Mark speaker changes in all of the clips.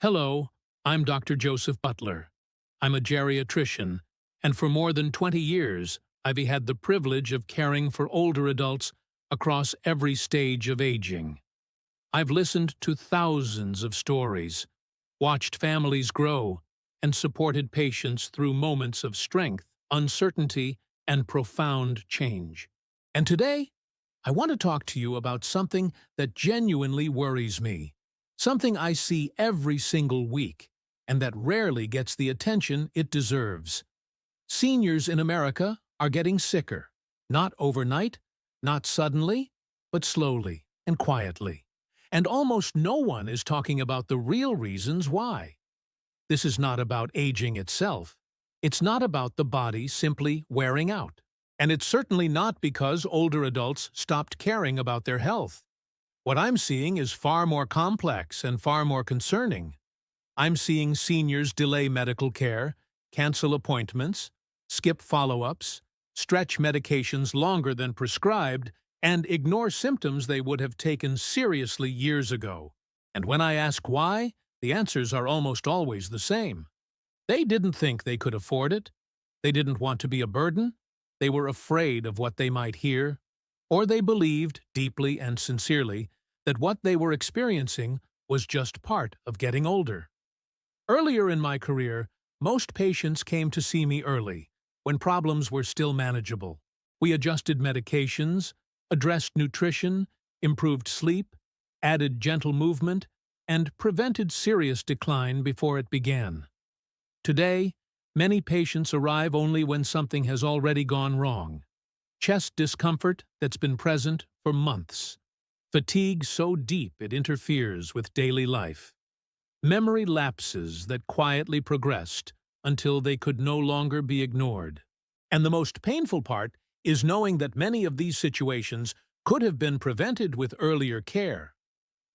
Speaker 1: Hello, I'm Dr. Joseph Butler. I'm a geriatrician, and for more than 20 years, I've had the privilege of caring for older adults across every stage of aging. I've listened to thousands of stories, watched families grow, and supported patients through moments of strength, uncertainty, and profound change. And today, I want to talk to you about something that genuinely worries me, something I see every single week, and that rarely gets the attention it deserves. Seniors in America are getting sicker, not overnight, not suddenly, but slowly and quietly. And almost no one is talking about the real reasons why. This is not about aging itself. It's not about the body simply wearing out. And it's certainly not because older adults stopped caring about their health. What I'm seeing is far more complex and far more concerning. I'm seeing seniors delay medical care, cancel appointments, skip follow-ups, stretch medications longer than prescribed, and ignore symptoms they would have taken seriously years ago. And when I ask why, the answers are almost always the same. They didn't think they could afford it. They didn't want to be a burden. They were afraid of what they might hear. Or they believed, deeply and sincerely, that what they were experiencing was just part of getting older. Earlier in my career, most patients came to see me early, when problems were still manageable. We adjusted medications, addressed nutrition, improved sleep, added gentle movement, and prevented serious decline before it began. Today, many patients arrive only when something has already gone wrong. Chest discomfort that's been present for months. Fatigue so deep it interferes with daily life. Memory lapses that quietly progressed until they could no longer be ignored. And the most painful part is knowing that many of these situations could have been prevented with earlier care.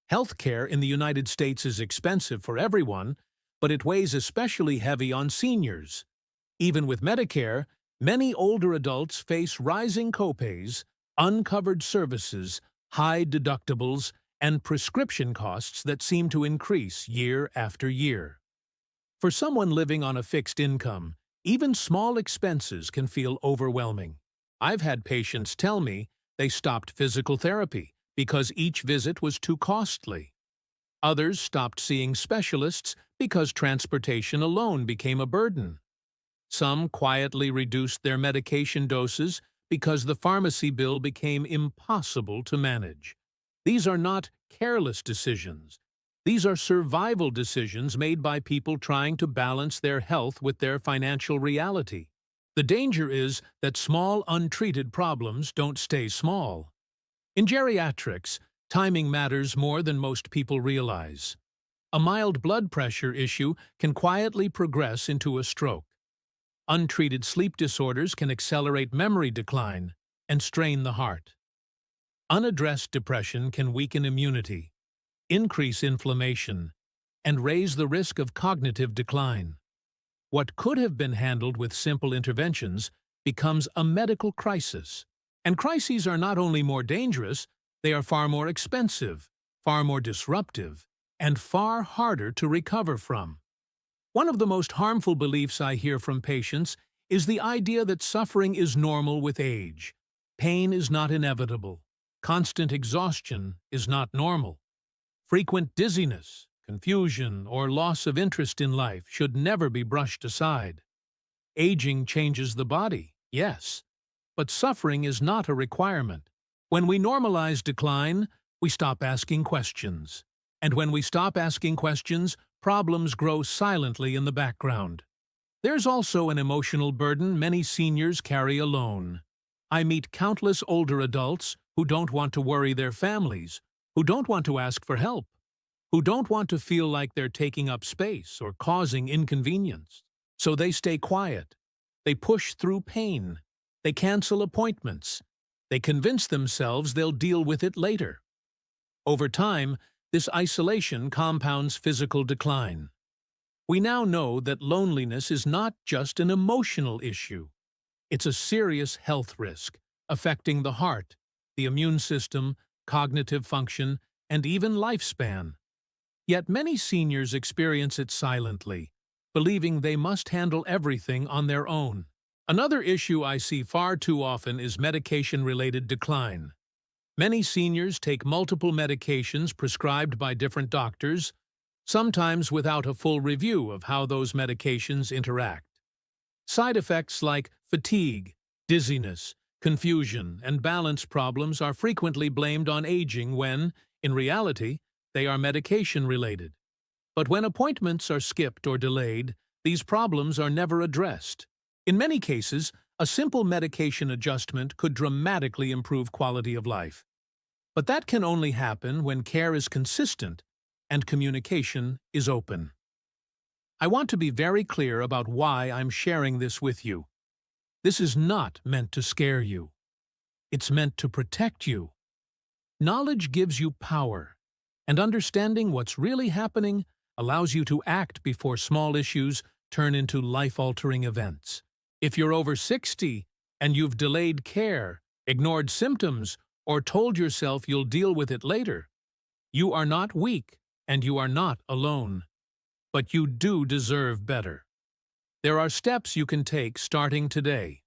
Speaker 1: Healthcare in the United States is expensive for everyone, but it weighs especially heavy on seniors. Even with Medicare, many older adults face rising copays, uncovered services, high deductibles, and prescription costs that seem to increase year after year. For someone living on a fixed income, even small expenses can feel overwhelming. I've had patients tell me they stopped physical therapy because each visit was too costly. Others stopped seeing specialists because transportation alone became a burden. Some quietly reduced their medication doses because the pharmacy bill became impossible to manage. These are not careless decisions. These are survival decisions made by people trying to balance their health with their financial reality. The danger is that small, untreated problems don't stay small. In geriatrics, timing matters more than most people realize. A mild blood pressure issue can quietly progress into a stroke. Untreated sleep disorders can accelerate memory decline and strain the heart. Unaddressed depression can weaken immunity, increase inflammation, and raise the risk of cognitive decline. What could have been handled with simple interventions becomes a medical crisis. And crises are not only more dangerous, they are far more expensive, far more disruptive, and far harder to recover from. One of the most harmful beliefs I hear from patients is the idea that suffering is normal with age. Pain is not inevitable. Constant exhaustion is not normal. Frequent dizziness, confusion, or loss of interest in life should never be brushed aside. Aging changes the body, yes, but suffering is not a requirement. When we normalize decline, we stop asking questions. And when we stop asking questions, problems grow silently in the background. There's also an emotional burden many seniors carry alone. I meet countless older adults who don't want to worry their families, who don't want to ask for help, who don't want to feel like they're taking up space or causing inconvenience. So they stay quiet. They push through pain. They cancel appointments. They convince themselves they'll deal with it later. Over time, this isolation compounds physical decline. We now know that loneliness is not just an emotional issue. It's a serious health risk, affecting the heart, the immune system, cognitive function, and even lifespan. Yet many seniors experience it silently, believing they must handle everything on their own. Another issue I see far too often is medication-related decline. Many seniors take multiple medications prescribed by different doctors, sometimes without a full review of how those medications interact. Side effects like fatigue, dizziness, confusion, and balance problems are frequently blamed on aging when, in reality, they are medication-related. But when appointments are skipped or delayed, these problems are never addressed. In many cases, a simple medication adjustment could dramatically improve quality of life. But that can only happen when care is consistent and communication is open. I want to be very clear about why I'm sharing this with you. This is not meant to scare you. It's meant to protect you. Knowledge gives you power, and understanding what's really happening allows you to act before small issues turn into life-altering events. If you're over 60 and you've delayed care, ignored symptoms, or told yourself you'll deal with it later, you are not weak and you are not alone. But you do deserve better. There are steps you can take starting today.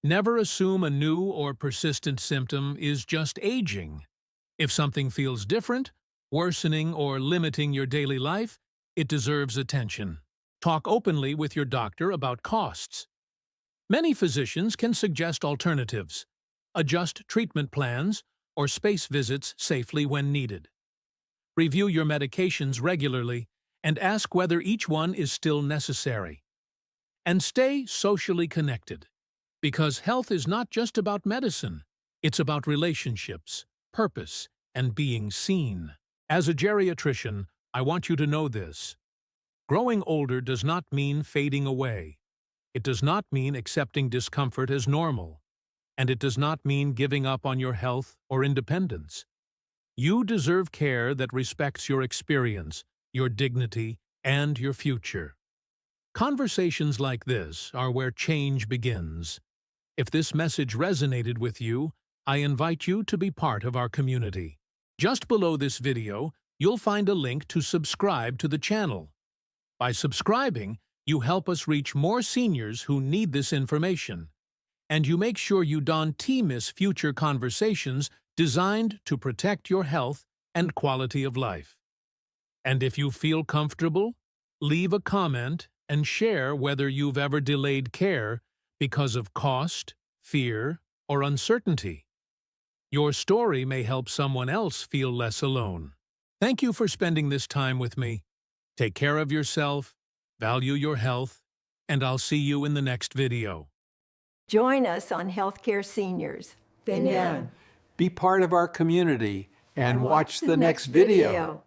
Speaker 1: Never assume a new or persistent symptom is just aging. If something feels different, worsening, or limiting your daily life, it deserves attention. Talk openly with your doctor about costs. Many physicians can suggest alternatives, adjust treatment plans, or space visits safely when needed. Review your medications regularly and ask whether each one is still necessary. And stay socially connected, because health is not just about medicine, it's about relationships, purpose, and being seen. As a geriatrician, I want you to know this. Growing older does not mean fading away. It does not mean accepting discomfort as normal. And it does not mean giving up on your health or independence. You deserve care that respects your experience, your dignity, and your future. Conversations like this are where change begins. If this message resonated with you, I invite you to be part of our community. Just below this video, you'll find a link to subscribe to the channel. By subscribing, you help us reach more seniors who need this information. And you make sure you don't miss future conversations designed to protect your health and quality of life. And if you feel comfortable, leave a comment and share whether you've ever delayed care because of cost, fear, or uncertainty. Your story may help someone else feel less alone. Thank you for spending this time with me. Take care of yourself, value your health, and I'll see you in the next video.
Speaker 2: Join us on Healthcare Seniors.
Speaker 3: Be part of our community and watch the next video.